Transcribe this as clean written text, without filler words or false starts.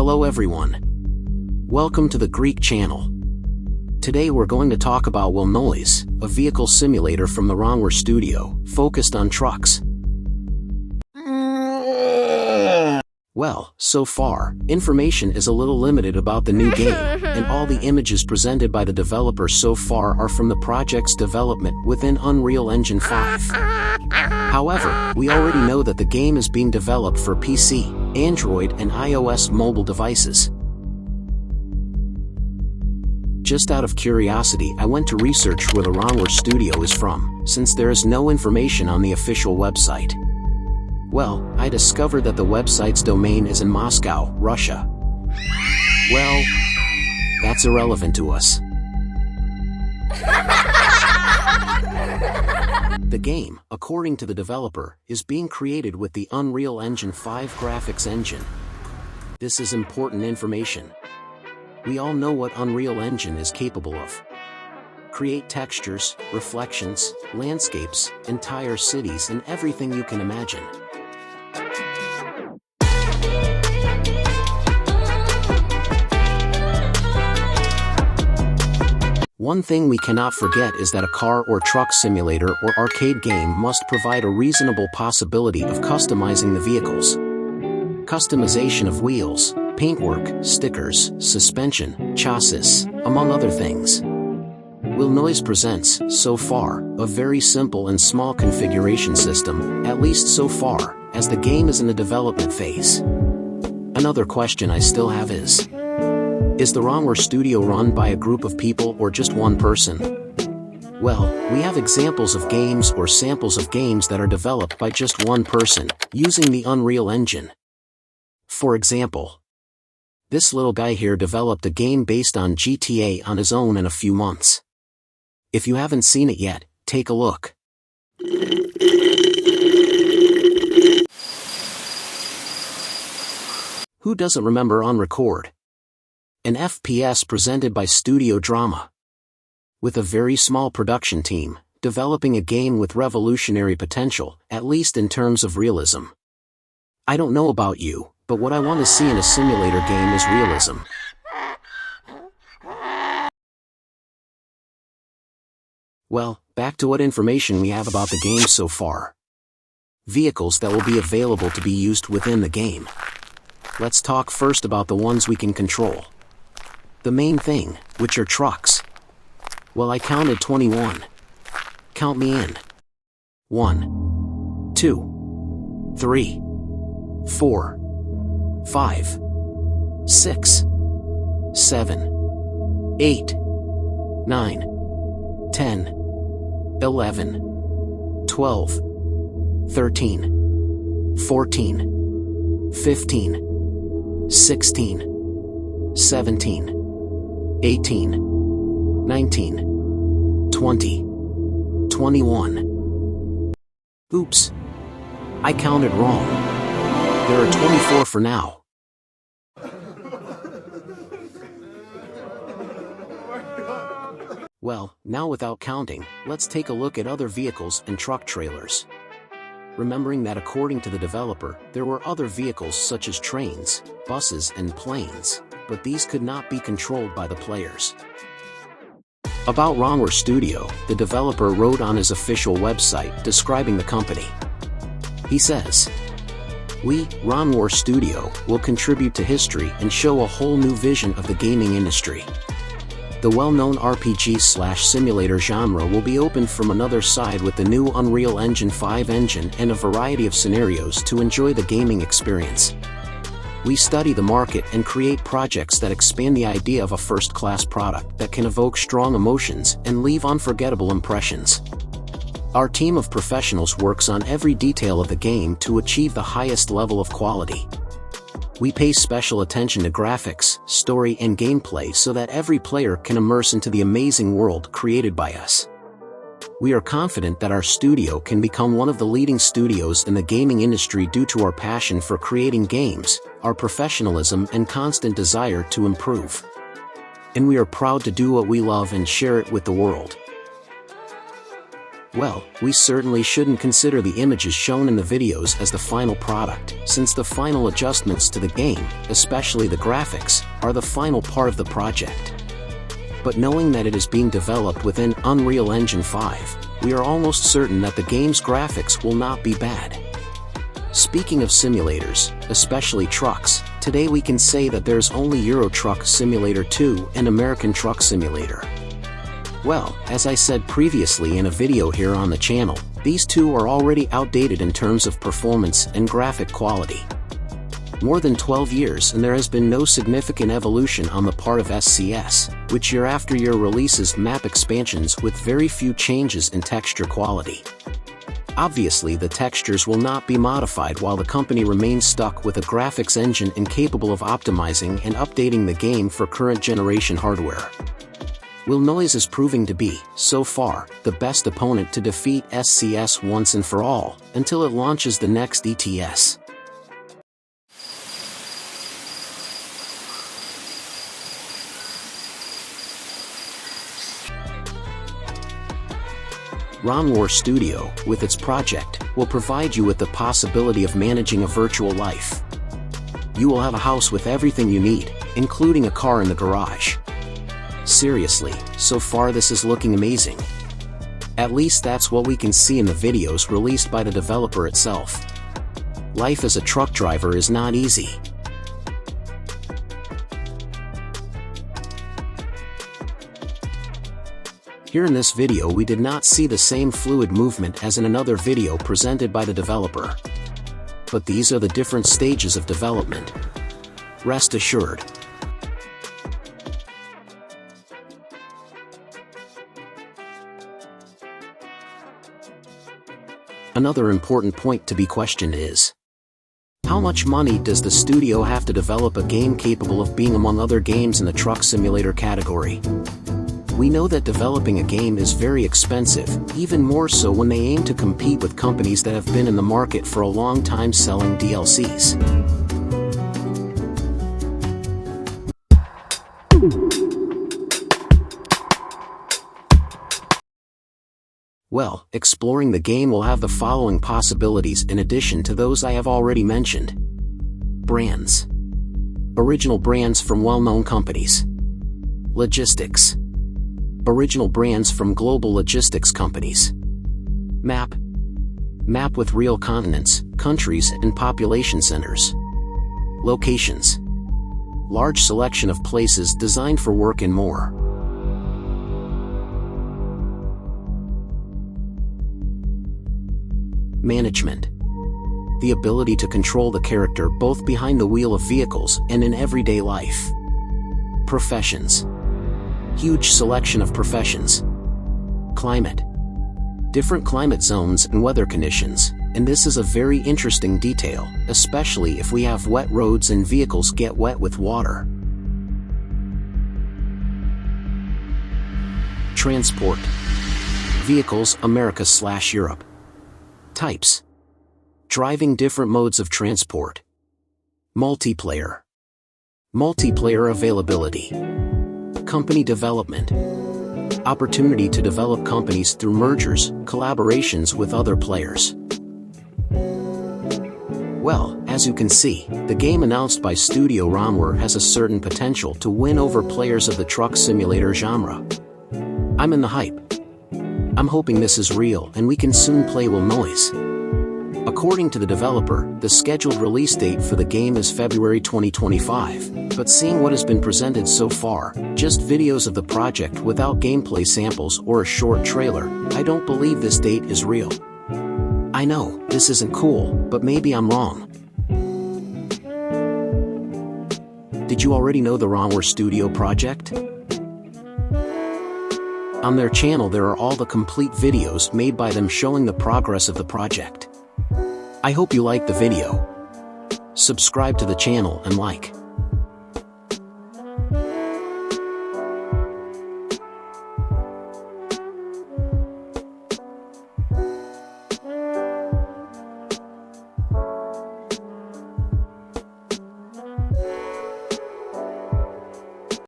Hello everyone. Welcome to the Greek channel. Today we're going to talk about Will Noise, a vehicle simulator from the Wrongware Studio, focused on trucks. Well, so far, information is a little limited about the new game, and all the images presented by the developer so far are from the project's development within Unreal Engine 5. However, we already know that the game is being developed for PC, Android, and iOS mobile devices. Just out of curiosity, I went to research where the Wrongware Studio is from, since there is no information on the official website. Well, I discovered that the website's domain is in Moscow, Russia. Well, that's irrelevant to us. The game, according to the developer, is being created with the Unreal Engine 5 graphics engine. This is important information. We all know what Unreal Engine is capable of. Create textures, reflections, landscapes, entire cities, and everything you can imagine. One thing we cannot forget is that a car or truck simulator or arcade game must provide a reasonable possibility of customizing the vehicles. Customization of wheels, paintwork, stickers, suspension, chassis, among other things. Will Noise presents, so far, a very simple and small configuration system, at least so far, as the game is in the development phase. Another question I still have is the Wrongware Studio run by a group of people or just one person? Well, we have examples of games or samples of games that are developed by just one person, using the Unreal Engine. For example, this little guy here developed a game based on GTA on his own in a few months. If you haven't seen it yet, take a look. Who doesn't remember On Record? An FPS presented by Studio Drama. With a very small production team, developing a game with revolutionary potential, at least in terms of realism. I don't know about you, but what I want to see in a simulator game is realism. Well, back to what information we have about the game so far. Vehicles that will be available to be used within the game. Let's talk first about the ones we can control. The main thing, which are trucks. Well, I counted 21. Count me in. 1, 2, 3, 4, 5, 6, 7, 8, 9, 10, 11, 12, 13, 14, 15, 16, 17, 18, 19, 20, 21. Oops. I counted wrong. There are 24 for now. Well, now without counting, let's take a look at other vehicles and truck trailers. Remembering that according to the developer, there were other vehicles such as trains, buses, and planes, but these could not be controlled by the players. About Wrongware Studio, the developer wrote on his official website describing the company. He says, "We, Wrongware Studio, will contribute to history and show a whole new vision of the gaming industry. The well-known RPG/simulator genre will be opened from another side with the new Unreal Engine 5 engine and a variety of scenarios to enjoy the gaming experience. We study the market and create projects that expand the idea of a first-class product that can evoke strong emotions and leave unforgettable impressions. Our team of professionals works on every detail of the game to achieve the highest level of quality. We pay special attention to graphics, story, and gameplay so that every player can immerse into the amazing world created by us. We are confident that our studio can become one of the leading studios in the gaming industry due to our passion for creating games, our professionalism, and constant desire to improve. And we are proud to do what we love and share it with the world." Well, we certainly shouldn't consider the images shown in the videos as the final product, since the final adjustments to the game, especially the graphics, are the final part of the project. But knowing that it is being developed within Unreal Engine 5, we are almost certain that the game's graphics will not be bad. Speaking of simulators, especially trucks, today we can say that there's only Euro Truck Simulator 2 and American Truck Simulator. Well, as I said previously in a video here on the channel, these two are already outdated in terms of performance and graphic quality. More than 12 years and there has been no significant evolution on the part of SCS, which year after year releases map expansions with very few changes in texture quality. Obviously the textures will not be modified while the company remains stuck with a graphics engine incapable of optimizing and updating the game for current generation hardware. Wilnoise is proving to be, so far, the best opponent to defeat SCS once and for all, until it launches the next ETS. Ranwar Studio, with its project, will provide you with the possibility of managing a virtual life. You will have a house with everything you need, including a car in the garage. Seriously, so far this is looking amazing. At least that's what we can see in the videos released by the developer itself. Life as a truck driver is not easy. Here in this video we did not see the same fluid movement as in another video presented by the developer. But these are the different stages of development. Rest assured. Another important point to be questioned is, how much money does the studio have to develop a game capable of being among other games in the truck simulator category? We know that developing a game is very expensive, even more so when they aim to compete with companies that have been in the market for a long time selling DLCs. Well, exploring the game will have the following possibilities in addition to those I have already mentioned. Brands. Original brands from well-known companies. Logistics. Original brands from global logistics companies. Map. Map with real continents, countries, and population centers. Locations. Large selection of places designed for work and more. Management. The ability to control the character both behind the wheel of vehicles and in everyday life. Professions. Huge selection of professions. Climate. Different climate zones and weather conditions, and this is a very interesting detail, especially if we have wet roads and vehicles get wet with water. Transport. Vehicles America/Europe. Types. Driving different modes of transport. Multiplayer. Multiplayer availability. Company development. Opportunity to develop companies through mergers, collaborations with other players. Well, as you can see, the game announced by Studio Ranwar has a certain potential to win over players of the truck simulator genre. I'm in the hype. I'm hoping this is real and we can soon play Wilnoise. According to the developer, the scheduled release date for the game is February 2025, but seeing what has been presented so far, just videos of the project without gameplay samples or a short trailer, I don't believe this date is real. I know, this isn't cool, but maybe I'm wrong. Did you already know the Ranwar Studio project? On their channel there are all the complete videos made by them showing the progress of the project. I hope you liked the video. Subscribe to the channel and like.